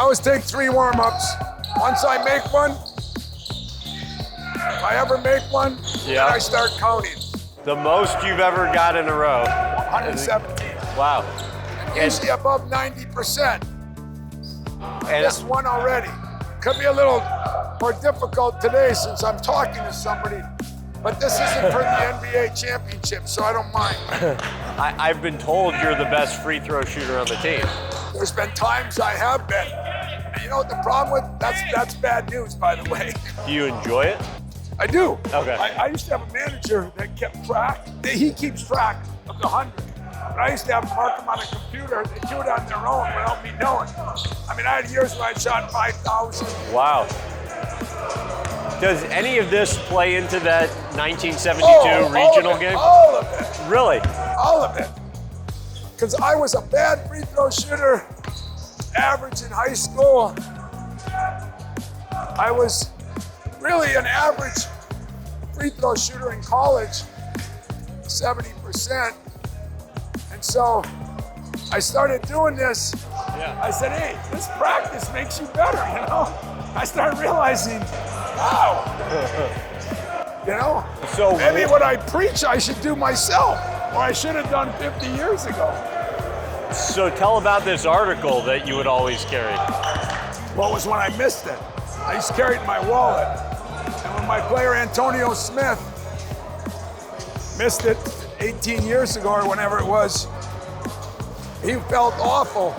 always take 3 warm-ups. Once I make one, if I ever make one, then I start counting. The most you've ever got in a row? 117. Wow. Usually above 90%. And This one already. Could be a little more difficult today since I'm talking to somebody, but this isn't for the NBA championship, so I don't mind. I've been told you're the best free throw shooter on the team. There's been times I have been. And you know what the problem with? That's bad news, by the way. Do you enjoy it? I do. Okay. I used to have a manager that kept track. He keeps track of the 100. But I used to have them mark them on a computer. They do it on their own without me knowing. I mean, I had years where I shot 5,000. Wow. Does any of this play into that 1972 regional game? All of it. Really? All of it. Because I was a bad free throw shooter, average in high school. I was really an average free throw shooter in college, 70%. And so I started doing this. I said, hey, this practice makes you better, you know? I started realizing, wow. You know? So maybe what I preach I should do myself, or I should have done 50 years ago. So tell about this article that you would always carry. Well, it was when I missed it. I used to carry it in my wallet. And when my player Antonio Smith missed it 18 years ago or whenever it was, he felt awful.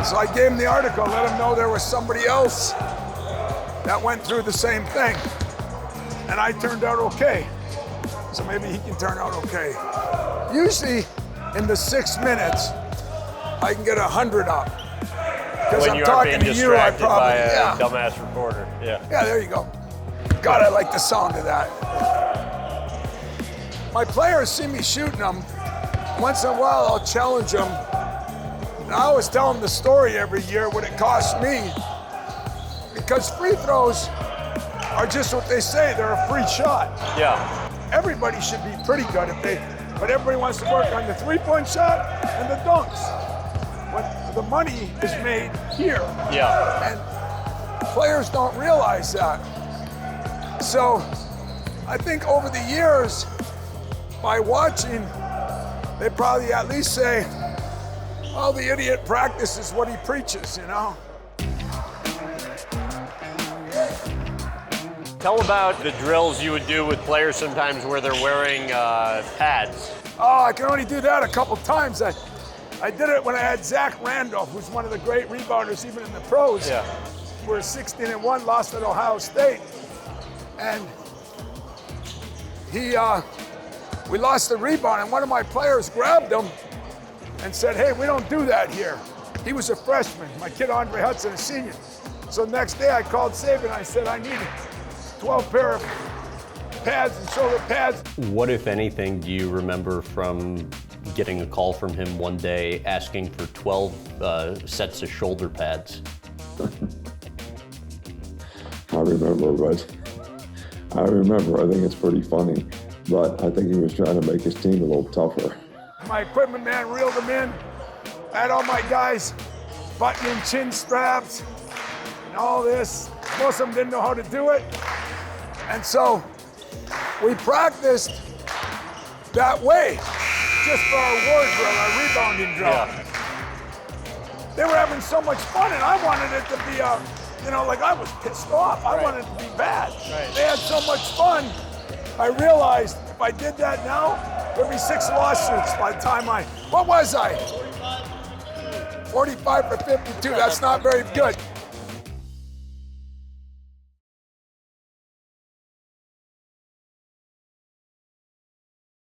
So I gave him the article, let him know there was somebody else that went through the same thing. And I turned out okay. So maybe he can turn out okay. Usually in the 6 minutes, I can get 100 up. Because I'm talking to you, I probably, by a dumbass reporter. Yeah, there you go. God, I like the sound of that. My players see me shooting them. Once in a while, I'll challenge them. And I always tell them the story every year, what it costs me. Because free throws are just what they say, they're a free shot. Yeah. Everybody should be pretty good but everybody wants to work on the three-point shot and the dunks. When the money is made here. Yeah. And players don't realize that. So I think over the years, by watching, they probably at least say, oh, the idiot practices what he preaches, you know? Tell about the drills you would do with players sometimes where they're wearing pads. Oh, I can only do that a couple times. I did it when I had Zach Randolph, who's one of the great rebounders even in the pros. Yeah. We're 16-1, lost at Ohio State. And we lost the rebound, and one of my players grabbed him and said, hey, we don't do that here. He was a freshman, my kid Andre Hudson, a senior. So the next day I called Saban, I said, I need 12 pair of pads and shoulder pads. What, if anything, do you remember from getting a call from him one day asking for 12 sets of shoulder pads? I remember. I think it's pretty funny, but I think he was trying to make his team a little tougher. My equipment man reeled them in. I had all my guys buttoning chin straps and all this. Most of them didn't know how to do it. And so we practiced that way, just for our ward drill, our rebounding drill. Yeah. They were having so much fun, and I wanted it to be like I was pissed off. I wanted it to be bad. Right. They had so much fun. I realized if I did that now, there'd be 6 lawsuits by the time what was I? 45 for 52, that's not very good.